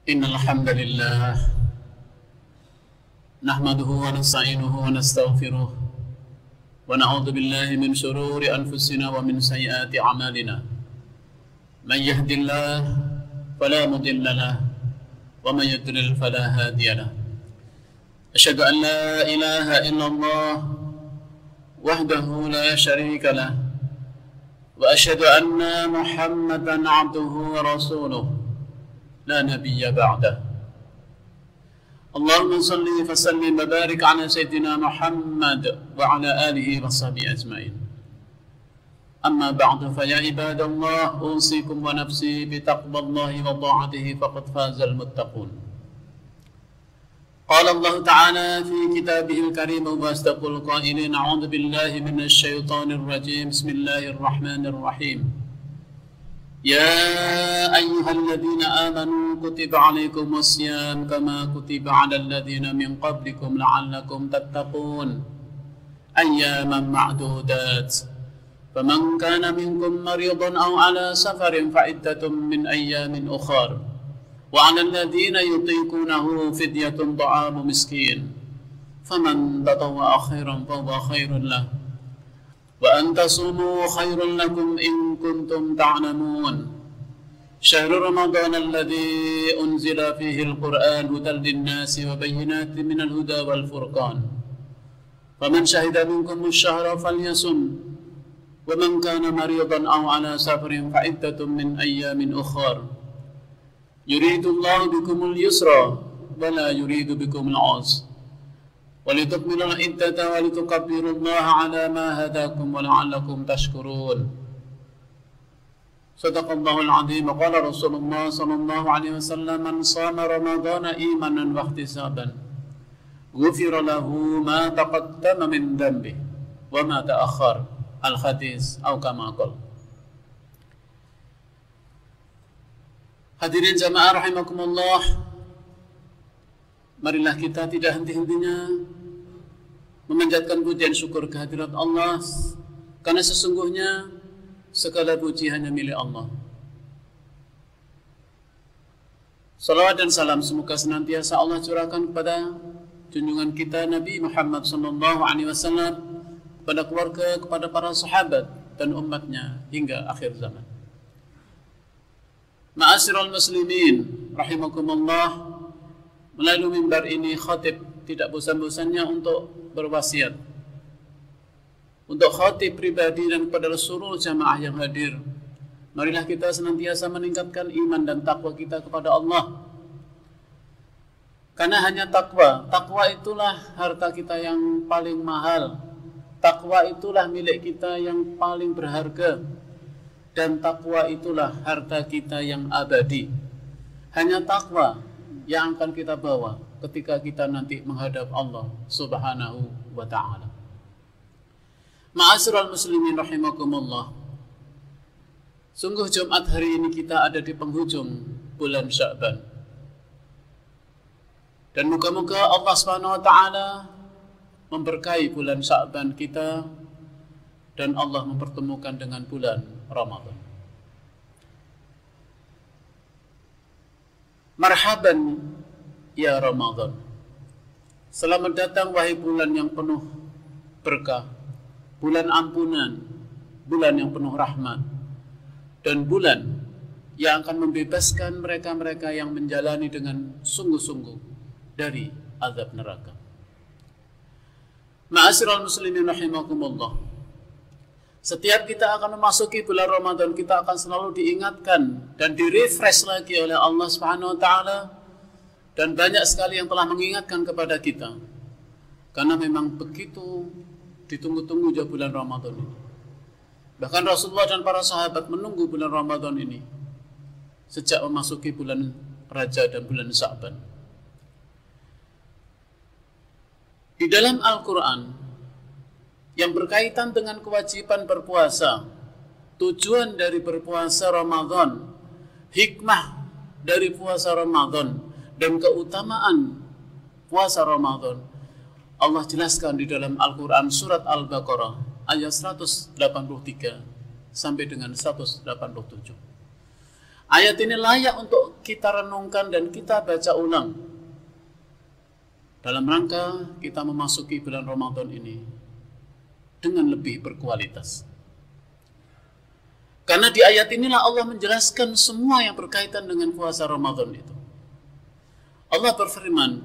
Innal hamdalillah nahmaduhu wa nasta'inuhu wa nastaghfiruh wa na'udzu billahi min shururi anfusina wa min sayyiati a'malina. Man yahdihillahu fala mudilla lahu wa man yudlil fala hadiya lahu. Asyhadu an la ilaha illallah wahdahu la syarika lahu wa asyhadu anna Muhammadan 'abduhu wa rasuluh لا نبي بعده. اللهم صل وسلم وبارك على سيدنا محمد وعلى آله وصحبه أجمعين. أما بعد فيا عباد الله أوصيكم ونفسي بتقوى الله وطاعته فقد فاز المتقون. قال الله تعالى في كتابه الكريم وأصدق القائلين أعوذ بالله من الشيطان الرجيم بسم الله الرحمن الرحيم. يا أيها الذين آمنوا كتب عليكم الصيام كما كتب على الذين من قبلكم لعلكم تتقون أياما معدودات فمن كان منكم مريضا أو على سفر فعدة من أيام أخر وعلى الذين يطيقونه فدية طعام مسكين فمن تطوع خيرا فهو خير له وأن تصوموا خير لكم إن كنتم تعلمون شهر رمضان الذي أنزل فيه القرآن هدى للناس وبينات من الهدى والفرقان فمن شهد منكم الشهر فليصم ومن كان مريضا أو على سفر فعدة من أيام أخر يريد الله بكم اليسر ولا يريد بكم العسر ولتكملوا العدة ولتكبروا الله على ما هداكم ولعلكم تشكرون. صدق الله العظيم وقال رسول الله صلى الله عليه وسلم من صام رمضان إيمانا واحتسابا غفر له ما تقدم من ذنبه وما تأخر الحديث أو كما قال. Hadirin jamaah rahimakumullah, marilah kita tidak henti-hentinya memanjatkan pujian syukur kehadirat Allah, karena sesungguhnya segala puji hanya milik Allah. Salawat dan salam semoga senantiasa Allah curahkan kepada junjungan kita Nabi Muhammad SAW, kepada keluarga, kepada para sahabat dan umatnya hingga akhir zaman. Ma'asyiral muslimin rahimakumullah, melalui mimbar ini khatib tidak bosan-bosannya untuk berwasiat untuk khatib pribadi dan kepada seluruh jamaah yang hadir. Marilah kita senantiasa meningkatkan iman dan takwa kita kepada Allah, karena hanya takwa itulah harta kita yang paling mahal, takwa itulah milik kita yang paling berharga, dan takwa itulah harta kita yang abadi. Hanya takwa yang akan kita bawa ketika kita nanti menghadap Allah Subhanahu wa ta'ala. Ma'asyiral muslimin rahimakumullah, sungguh Jumat hari ini kita ada di penghujung bulan Sya'ban, dan moga-moga Allah Subhanahu wa ta'ala memberkahi bulan Sya'ban kita dan Allah mempertemukan dengan bulan Ramadan. Marhaban ya Ramadan, selamat datang wahai bulan yang penuh berkah, bulan ampunan, bulan yang penuh rahmat, dan bulan yang akan membebaskan mereka-mereka yang menjalani dengan sungguh-sungguh dari azab neraka. Ma'asyiral muslimin rahimakumullah, setiap kita akan memasuki bulan Ramadan, kita akan selalu diingatkan dan direfresh lagi oleh Allah Subhanahu wa ta'ala, dan banyak sekali yang telah mengingatkan kepada kita, karena memang begitu ditunggu-tunggu juga bulan Ramadan ini. Bahkan Rasulullah dan para sahabat menunggu bulan Ramadan ini sejak memasuki bulan Rajab dan bulan Sya'ban. Di dalam Al-Quran yang berkaitan dengan kewajiban berpuasa, tujuan dari berpuasa Ramadan, hikmah dari puasa Ramadan, dan keutamaan puasa Ramadan, Allah jelaskan di dalam Al-Quran surat Al-Baqarah ayat 183 sampai dengan 187. Ayat ini layak untuk kita renungkan dan kita baca ulang dalam rangka kita memasuki bulan Ramadan ini dengan lebih berkualitas. Karena di ayat inilah Allah menjelaskan semua yang berkaitan dengan puasa Ramadan itu. Allah berfirman,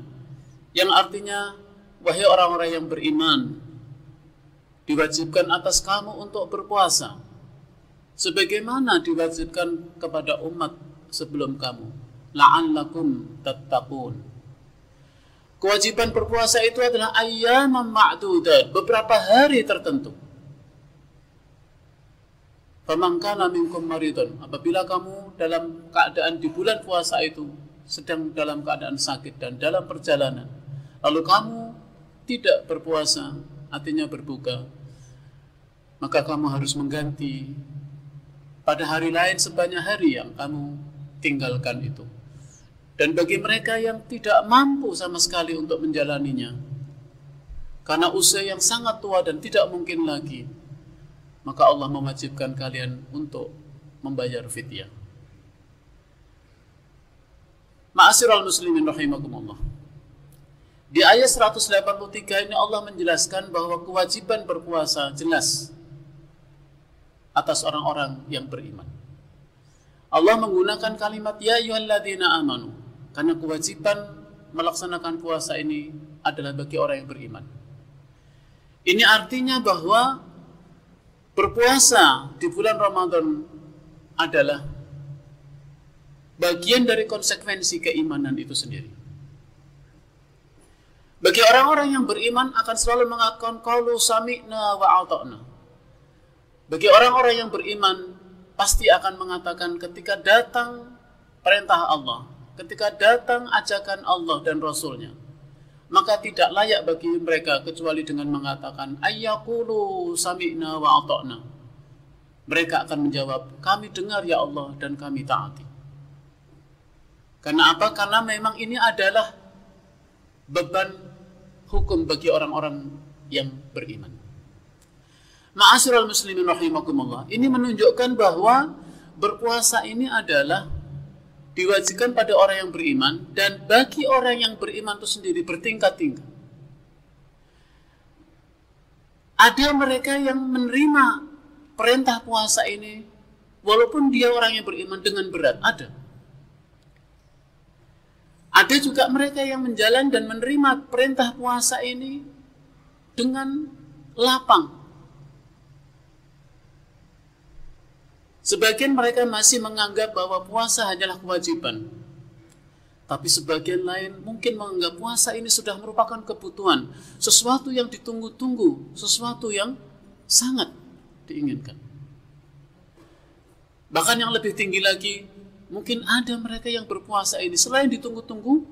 yang artinya, wahai orang-orang yang beriman, diwajibkan atas kamu untuk berpuasa sebagaimana diwajibkan kepada umat sebelum kamu, la'allakum tattaqun. Kewajiban berpuasa itu adalah ayyaman ma'dudat, beberapa hari tertentu. Faman kana minkum maridun, apabila kamu dalam keadaan di bulan puasa itu sedang dalam keadaan sakit dan dalam perjalanan, lalu kamu tidak berpuasa, artinya berbuka, maka kamu harus mengganti pada hari lain sebanyak hari yang kamu tinggalkan itu. Dan bagi mereka yang tidak mampu sama sekali untuk menjalaninya, karena usia yang sangat tua dan tidak mungkin lagi, maka Allah mewajibkan kalian untuk membayar fidyah. Ma'asyiral muslimin rahimakumullah. Di ayat 183 ini Allah menjelaskan bahwa kewajiban berpuasa jelas atas orang-orang yang beriman. Allah menggunakan kalimat ya ayyuhalladzina amanu karena kewajiban melaksanakan puasa ini adalah bagi orang yang beriman. Ini artinya bahwa berpuasa di bulan Ramadan adalah bagian dari konsekuensi keimanan itu sendiri. Bagi orang-orang yang beriman akan selalu mengatakan qaulu sami'na wa ata'na. Bagi orang-orang yang beriman pasti akan mengatakan ketika datang perintah Allah, ketika datang ajakan Allah dan Rasulnya, maka tidak layak bagi mereka kecuali dengan mengatakan ayyaqulu sami'na wa ata'na. Mereka akan menjawab, kami dengar ya Allah dan kami taati. Karena apa? Karena memang ini adalah beban hukum bagi orang-orang yang beriman. Ma'asyiral muslimin rahimakumullah. Ini menunjukkan bahwa berpuasa ini adalah diwajibkan pada orang yang beriman, dan bagi orang yang beriman itu sendiri bertingkat-tingkat. Ada mereka yang menerima perintah puasa ini walaupun dia orang yang beriman dengan berat, ada. Ada juga mereka yang menjalankan dan menerima perintah puasa ini dengan lapang. Sebagian mereka masih menganggap bahwa puasa hanyalah kewajiban. Tapi sebagian lain mungkin menganggap puasa ini sudah merupakan kebutuhan. Sesuatu yang ditunggu-tunggu, sesuatu yang sangat diinginkan. Bahkan yang lebih tinggi lagi, mungkin ada mereka yang berpuasa ini selain ditunggu-tunggu,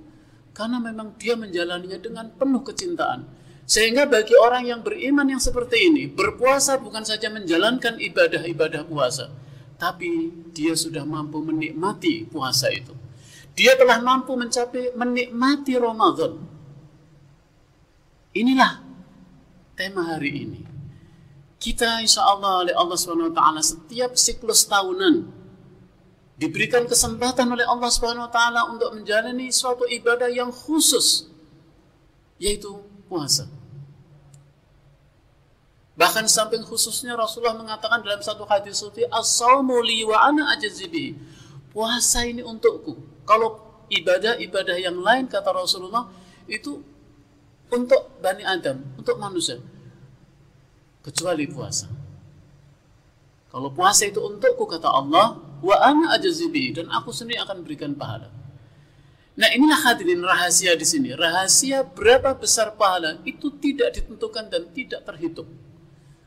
karena memang dia menjalaninya dengan penuh kecintaan. Sehingga bagi orang yang beriman yang seperti ini, berpuasa bukan saja menjalankan ibadah-ibadah puasa, tapi dia sudah mampu menikmati puasa itu. Dia telah mampu menikmati Ramadan. Inilah tema hari ini. Kita insya Allah oleh Allah SWT setiap siklus tahunan diberikan kesempatan oleh Allah SWT untuk menjalani suatu ibadah yang khusus, yaitu puasa. Bahkan samping khususnya Rasulullah mengatakan dalam satu hadis suci, as-shaumu li wa ana ajzi bihi. Puasa ini untukku. Kalau ibadah-ibadah yang lain kata Rasulullah itu untuk Bani Adam, untuk manusia. Kecuali puasa. Kalau puasa itu untukku kata Allah, wa ana ajzi bihi, dan aku sendiri akan berikan pahala. Nah, inilah hadirin rahasia di sini. Rahasia berapa besar pahala itu tidak ditentukan dan tidak terhitung.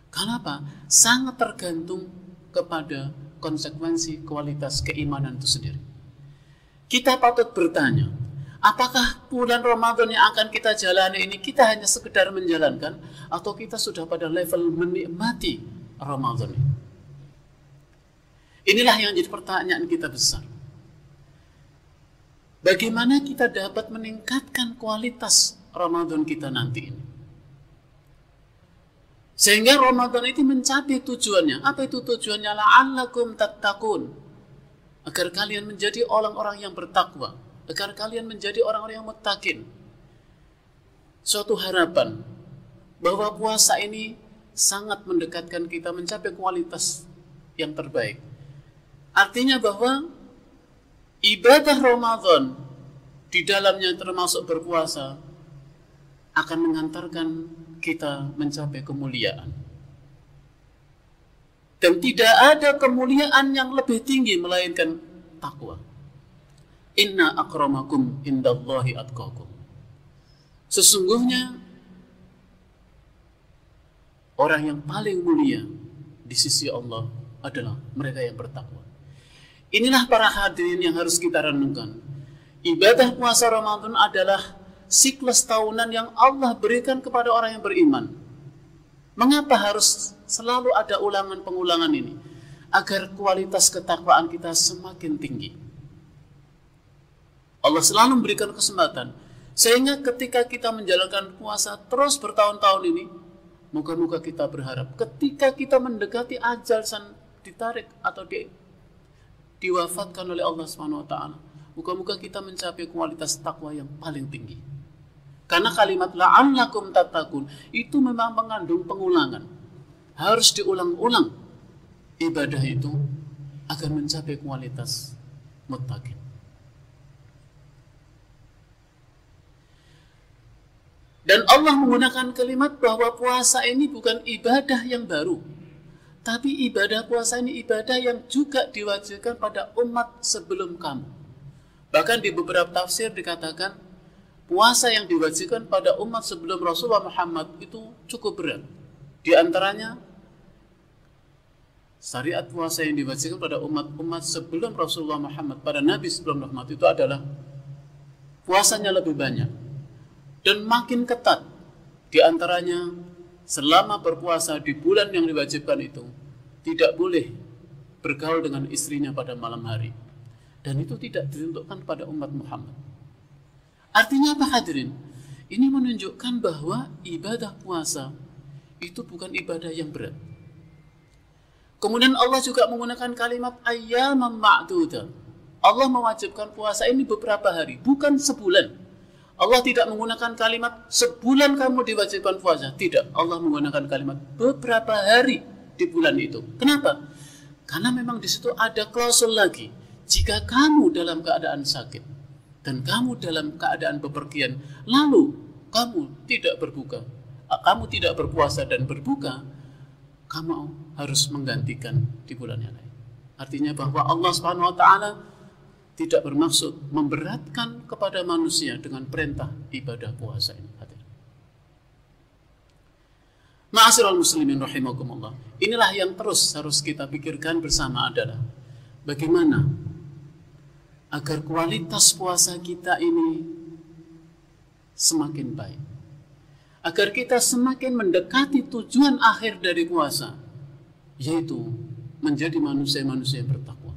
Kenapa? Sangat tergantung kepada konsekuensi kualitas keimanan itu sendiri. Kita patut bertanya, apakah bulan Ramadan yang akan kita jalani ini kita hanya sekedar menjalankan, atau kita sudah pada level menikmati Ramadan ini? Inilah yang jadi pertanyaan kita besar. Bagaimana kita dapat meningkatkan kualitas Ramadan kita nanti ini? Sehingga Ramadan itu mencapai tujuannya. Apa itu tujuannya? La'allakum tattaqun. agar kalian menjadi orang-orang yang bertakwa, agar kalian menjadi orang-orang yang muttaqin. Suatu harapan bahwa puasa ini sangat mendekatkan kita mencapai kualitas yang terbaik. Artinya bahwa ibadah Ramadan di dalamnya termasuk berpuasa akan mengantarkan kita mencapai kemuliaan. Dan tidak ada kemuliaan yang lebih tinggi melainkan takwa. Inna akramakum indallahi atqakum. Sesungguhnya orang yang paling mulia di sisi Allah adalah mereka yang bertakwa. Inilah para hadirin yang harus kita renungkan. Ibadah puasa Ramadan adalah siklus tahunan yang Allah berikan kepada orang yang beriman. Mengapa harus selalu ada ulangan-pengulangan ini? Agar kualitas ketakwaan kita semakin tinggi. Allah selalu memberikan kesempatan. Sehingga ketika kita menjalankan puasa terus bertahun-tahun ini, moga-moga kita berharap ketika kita mendekati ajal ditarik atau diwafatkan oleh Allah SWT, moga-moga kita mencapai kualitas takwa yang paling tinggi. Karena kalimat la'allakum tattaqun itu memang mengandung pengulangan. Harus diulang-ulang ibadah itu agar mencapai kualitas muttaqin. Dan Allah menggunakan kalimat bahwa puasa ini bukan ibadah yang baru, tapi ibadah puasa ini ibadah yang juga diwajibkan pada umat sebelum kamu. Bahkan di beberapa tafsir dikatakan puasa yang diwajibkan pada umat sebelum Rasulullah Muhammad itu cukup berat. Di antaranya syariat puasa yang diwajibkan pada umat-umat sebelum Rasulullah Muhammad, pada Nabi sebelum Muhammad itu adalah puasanya lebih banyak dan makin ketat. Di antaranya selama berpuasa di bulan yang diwajibkan itu tidak boleh bergaul dengan istrinya pada malam hari, dan itu tidak ditentukan pada umat Muhammad. Artinya apa hadirin? Ini menunjukkan bahwa ibadah puasa itu bukan ibadah yang berat. Kemudian Allah juga menggunakan kalimat ayyaman ma'dudah. Allah mewajibkan puasa ini beberapa hari, bukan sebulan. Allah tidak menggunakan kalimat sebulan kamu diwajibkan puasa. Tidak, Allah menggunakan kalimat beberapa hari di bulan itu. Kenapa? Karena memang di situ ada klausul lagi. Jika kamu dalam keadaan sakit dan kamu dalam keadaan bepergian, lalu kamu tidak berbuka, kamu tidak berpuasa dan berbuka, kamu harus menggantikan di bulan yang lain. Artinya bahwa Allah Subhanahu wa taala tidak bermaksud memberatkan kepada manusia dengan perintah ibadah puasa ini. Ma'asyiral muslimin rahimakumullah. Inilah yang terus harus kita pikirkan bersama adalah bagaimana agar kualitas puasa kita ini semakin baik. Agar kita semakin mendekati tujuan akhir dari puasa, yaitu menjadi manusia-manusia yang bertakwa.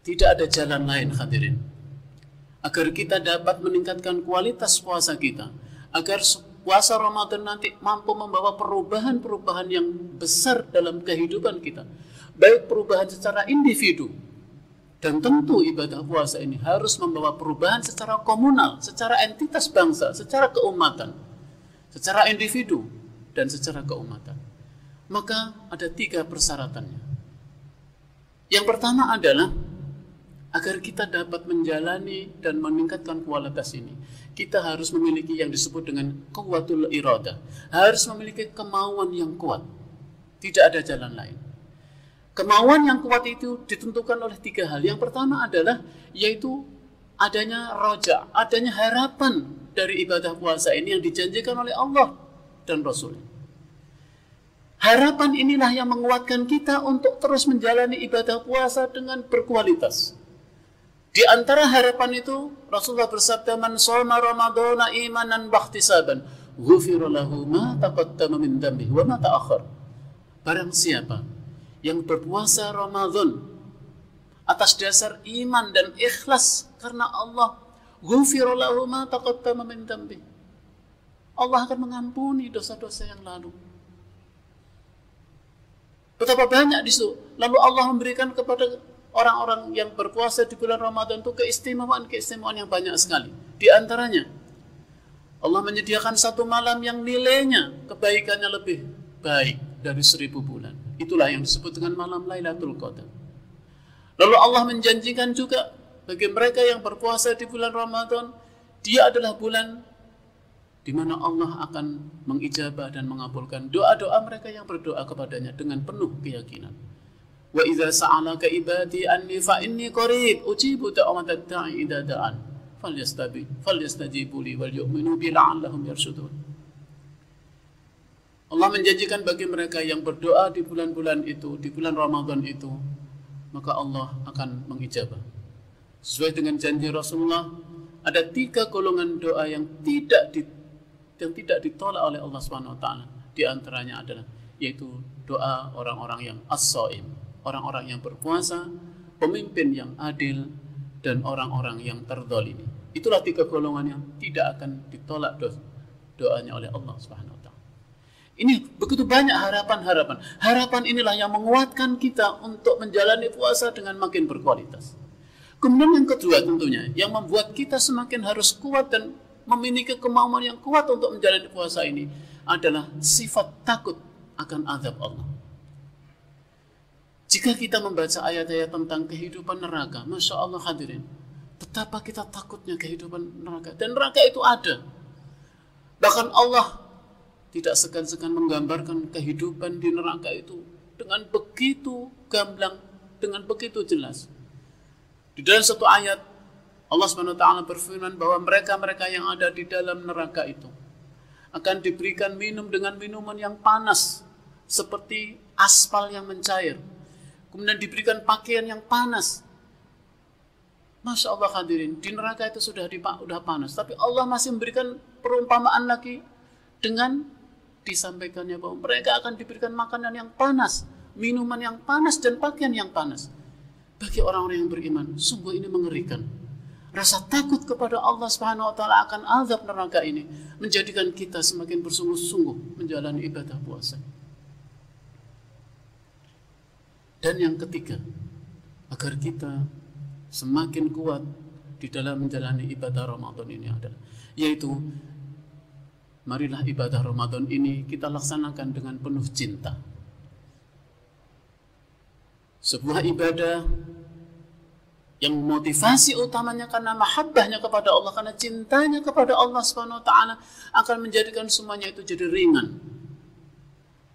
Tidak ada jalan lain hadirin. Agar kita dapat meningkatkan kualitas puasa kita, agar puasa Ramadan nanti mampu membawa perubahan-perubahan yang besar dalam kehidupan kita, baik perubahan secara individu, dan tentu ibadah puasa ini harus membawa perubahan secara komunal, secara entitas bangsa, secara keumatan, secara individu, dan secara keumatan. Maka ada 3 persyaratannya. Yang pertama adalah agar kita dapat menjalani dan meningkatkan kualitas ini, kita harus memiliki yang disebut dengan quwwatul iradah, harus memiliki kemauan yang kuat. Tidak ada jalan lain. Kemauan yang kuat itu ditentukan oleh 3 hal. Yang pertama adalah yaitu adanya roja, adanya harapan dari ibadah puasa ini yang dijanjikan oleh Allah dan Rasul. Harapan inilah yang menguatkan kita untuk terus menjalani ibadah puasa dengan berkualitas. Di antara harapan itu Rasulullah bersabda, man shoma ramadhana imanan wahtisaban ghufira lahu ma taqaddama min dhanbihi wa ma ta'akhkhar. Barang siapa yang berpuasa Ramadan atas dasar iman dan ikhlas karena Allah, ghufira lahu ma taqaddama min dhanbihi, Allah akan mengampuni dosa-dosa yang lalu. Betapa banyak di situ. Lalu Allah memberikan kepada orang-orang yang berpuasa di bulan Ramadan itu keistimewaan yang banyak sekali. Di antaranya, Allah menyediakan satu malam yang nilainya, kebaikannya lebih baik dari 1000 bulan. Itulah yang disebut dengan malam Lailatul Qadar. Lalu Allah menjanjikan juga bagi mereka yang berpuasa di bulan Ramadan, dia adalah bulan di mana Allah akan mengijabah dan mengabulkan doa-doa mereka yang berdoa kepadanya dengan penuh keyakinan. Wa idza sa'alaka ibadi anni fa inni qarib ujibu da'watad da'i idza da'an falyastajibu li wal yu'minu bi la'allahum yarshudun. Allah menjanjikan bagi mereka yang berdoa di bulan-bulan itu, di bulan Ramadan itu, maka Allah akan mengijabah. Sesuai dengan janji Rasulullah, ada 3 golongan doa yang tidak ditolak oleh Allah Subhanahu wa taala. Di antaranya adalah yaitu doa orang-orang yang as-shaim, orang-orang yang berpuasa, pemimpin yang adil, dan orang-orang yang terzalimi. Itulah 3 golongan yang tidak akan ditolak doanya oleh Allah Subhanahu wa taala. Ini begitu banyak harapan-harapan. Harapan inilah yang menguatkan kita untuk menjalani puasa dengan makin berkualitas. Kemudian yang kedua tentunya, yang membuat kita semakin harus kuat dan memiliki kemauan yang kuat untuk menjalani puasa ini adalah sifat takut akan azab Allah. Jika kita membaca ayat-ayat tentang kehidupan neraka, Masya Allah hadirin, betapa kita takutnya kehidupan neraka. Dan neraka itu ada. Bahkan Allah tidak segan-segan menggambarkan kehidupan di neraka itu dengan begitu gamblang, dengan begitu jelas. Di dalam satu ayat, Allah SWT berfirman bahwa mereka-mereka yang ada di dalam neraka itu akan diberikan minum dengan minuman yang panas, seperti aspal yang mencair. Kemudian diberikan pakaian yang panas. Masya Allah hadirin, di neraka itu sudah panas. Tapi Allah masih memberikan perumpamaan lagi dengan disampaikannya bahwa mereka akan diberikan makanan yang panas, minuman yang panas, dan pakaian yang panas. Bagi orang-orang yang beriman, sungguh ini mengerikan. Rasa takut kepada Allah Subhanahu wa taala akan azab neraka ini menjadikan kita semakin bersungguh-sungguh menjalani ibadah puasa. Dan yang ketiga, agar kita semakin kuat di dalam menjalani ibadah Ramadan ini adalah, yaitu marilah ibadah Ramadan ini kita laksanakan dengan penuh cinta. Sebuah ibadah yang motivasi utamanya karena mahabbahnya kepada Allah, karena cintanya kepada Allah Subhanahu wa taala, akan menjadikan semuanya itu jadi ringan.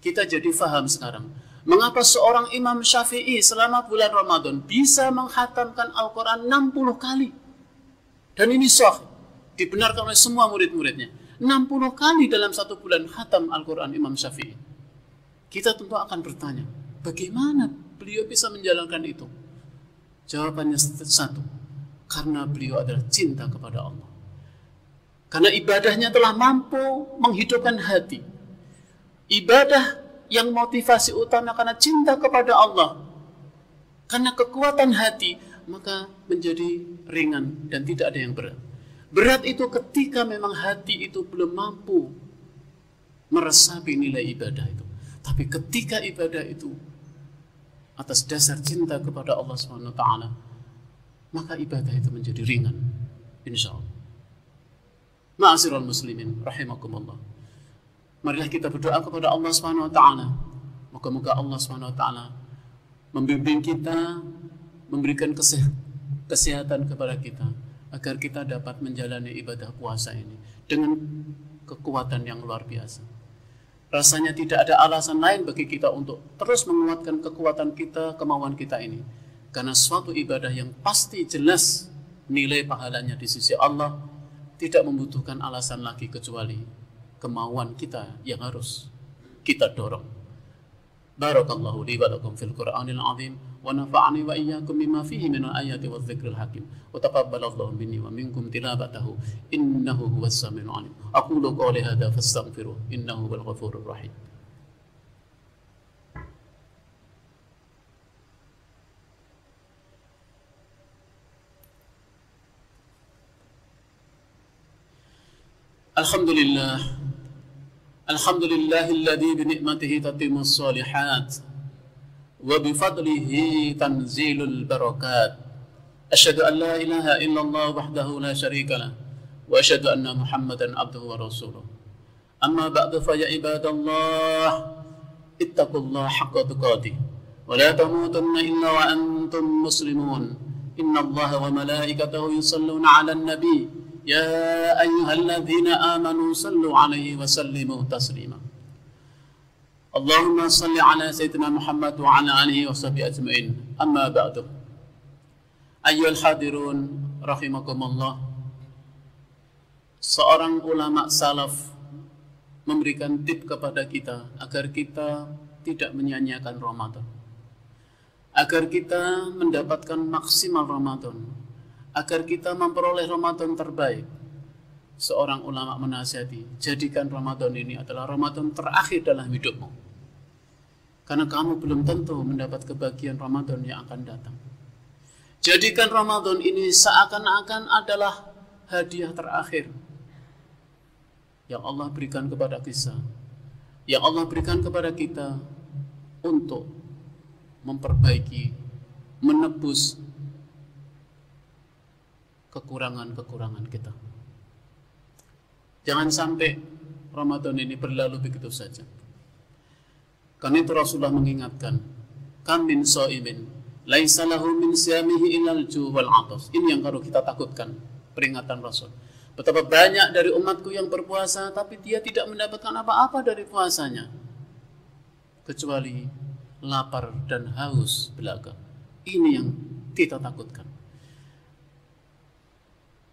Kita jadi faham sekarang mengapa seorang Imam Syafi'i selama bulan Ramadan bisa menghatamkan Al-Quran 60 kali. Dan ini sahih, dibenarkan oleh semua murid-muridnya. 60 kali dalam satu bulan khatam Al-Quran Imam Syafi'i. Kita tentu akan bertanya, bagaimana beliau bisa menjalankan itu? Jawabannya satu, karena beliau adalah cinta kepada Allah. Karena ibadahnya telah mampu menghidupkan hati. Ibadah yang motivasi utama karena cinta kepada Allah, karena kekuatan hati, maka menjadi ringan dan tidak ada yang berat. Berat itu ketika memang hati itu belum mampu meresapi nilai ibadah itu. Tapi ketika ibadah itu atas dasar cinta kepada Allah SWT, maka ibadah itu menjadi ringan, insya Allah. Ma'asyiral muslimin rahimakumullah, marilah kita berdoa kepada Allah SWT. Moga-moga Allah SWT membimbing kita, memberikan kesehatan kepada kita, agar kita dapat menjalani ibadah puasa ini dengan kekuatan yang luar biasa. Rasanya tidak ada alasan lain bagi kita untuk terus menguatkan kekuatan kita, kemauan kita ini. Karena suatu ibadah yang pasti jelas nilai pahalanya di sisi Allah tidak membutuhkan alasan lagi kecuali kemauan kita yang harus kita dorong. Barakallahu li wa lakum fil Qur'anil azim wa nafa'ani wa iyyakum bima fihi minal ayati wadh dzikril hakim wa taqabbalallahu minni wa minkum tilawatahu innahu huwas samiul alim. Aqulu qawli hadza fastaghfiruh innahu huwal ghafurur rahim. Alhamdulillahilladzi bi ni'matihi tatimmus shalihat wa bifadlihi tanzilul barakat. Asyhadu an la ilaha illallah wahdahu la syarika lah wa asyhadu anna Muhammadan abduhu wa rasuluh. Amma ba'du fa ya ibadallah ittaqullaha haqqa tuqatih wa la tamutunna illa wa antum muslimun. Innallaha wa malaikatahu yusalluna 'alan nabi ya ayyuhalladzina amanu sallu 'alaihi wa sallimu taslima. Allahumma salli 'ala sayyidina Muhammad wa 'ala alihi wa sahbihi ajma'in. Amma ba'du. Ayyuhal hadirun rahimakumullah. Seorang ulama salaf memberikan tip kepada kita agar kita tidak menyia-nyiakan Ramadan, agar kita mendapatkan maksimal Ramadan, agar kita memperoleh Ramadan terbaik. Seorang ulama menasihati, jadikan Ramadan ini adalah Ramadan terakhir dalam hidupmu, karena kamu belum tentu mendapat kebahagiaan Ramadan yang akan datang. Jadikan Ramadan ini seakan-akan adalah hadiah terakhir yang Allah berikan kepada kita, yang Allah berikan kepada kita untuk memperbaiki, menebus kekurangan-kekurangan kita. Jangan sampai Ramadan ini berlalu begitu saja. Karena itu Rasulullah mengingatkan, kam min shaimin laisa lahu min siyamihi illal ju' wal 'atas. Ini yang harus kita takutkan, peringatan Rasul. Betapa banyak dari umatku yang berpuasa tapi dia tidak mendapatkan apa-apa dari puasanya kecuali lapar dan haus belaka. Ini yang kita takutkan.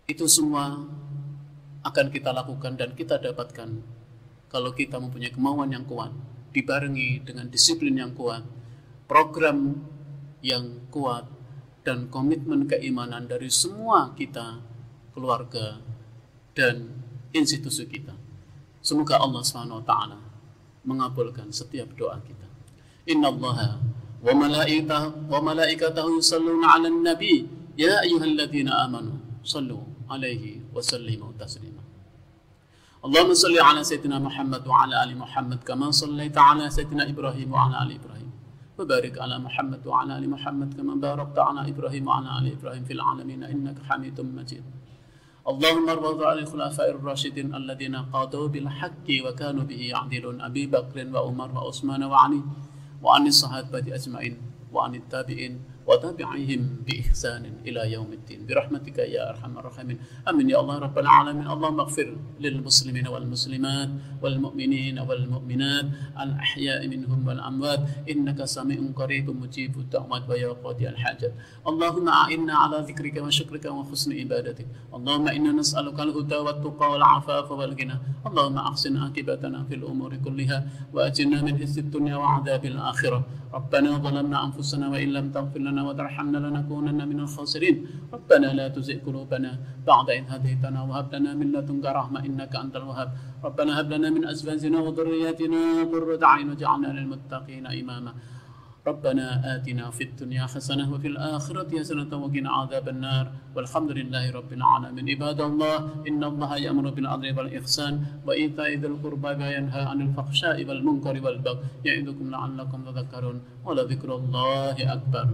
Itu semua akan kita lakukan dan kita dapatkan kalau kita mempunyai kemauan yang kuat, dibarengi dengan disiplin yang kuat, program yang kuat, dan komitmen keimanan dari semua kita, keluarga, dan institusi kita. Semoga Allah SWT mengabulkan setiap doa kita. Innallaha wa malaikatahu yusalluna 'alan nabi ya ayyuhalladzina amanu sallu 'alaihi wa sallimu taslima. Allahumma salli 'ala sayyidina Muhammad wa 'ala ali Muhammad kama sallaita 'ala sayyidina Ibrahim wa 'ala ali Ibrahim. وبارك على محمد وعلى آل محمد كما باركت على إبراهيم وعلى آل إبراهيم في العالمين إنك حميد مجيد. اللهم ارض عن الخلفاء الراشدين الذين قادوا بالحق وكانوا به يعدلون أبي بكر وعمر وعثمان وعلي وعن الصحابة أجمعين وعن التابعين وتابعيهم بإحسان إلى يوم الدين برحمتك يا أرحم الراحمين. آمين يا الله رب العالمين. اللهم اغفر للمسلمين والمسلمات والمؤمنين والمؤمنات الأحياء منهم والأموات إنك سميع قريب مجيب الدعوات ويا قاضي الحاجات. اللهم أعنا على ذكرك وشكرك وحسن عبادتك. اللهم إنا نسألك الهدى والتقى والعفاف والغنى. اللهم أحسن عاقبتنا في الأمور كلها وأجرنا من خزي الدنيا وعذاب الآخرة. ربنا ظلمنا أنفسنا وإن لم تغفر لنا وترحمنا لنكونن من الخاسرين. ربنا لا تزغ قلوبنا بعد إذ هديتنا وهب لنا من لدنك رحمة إنك أنت الوهاب. ربنا هب لنا من أزواجنا وذرياتنا قرة أعين واجعلنا للمتقين إماما. ربنا آتنا في الدنيا حسنة وفي الآخرة حسنة وقنا عذاب النار. والحمد لله رب العالمين. عباد الله إن الله يأمر بالعدل والإحسان وإيتاء ذي القربى وينهى عن الفحشاء والمنكر والبغي يعظكم لعلكم تذكرون ولذكر الله أكبر.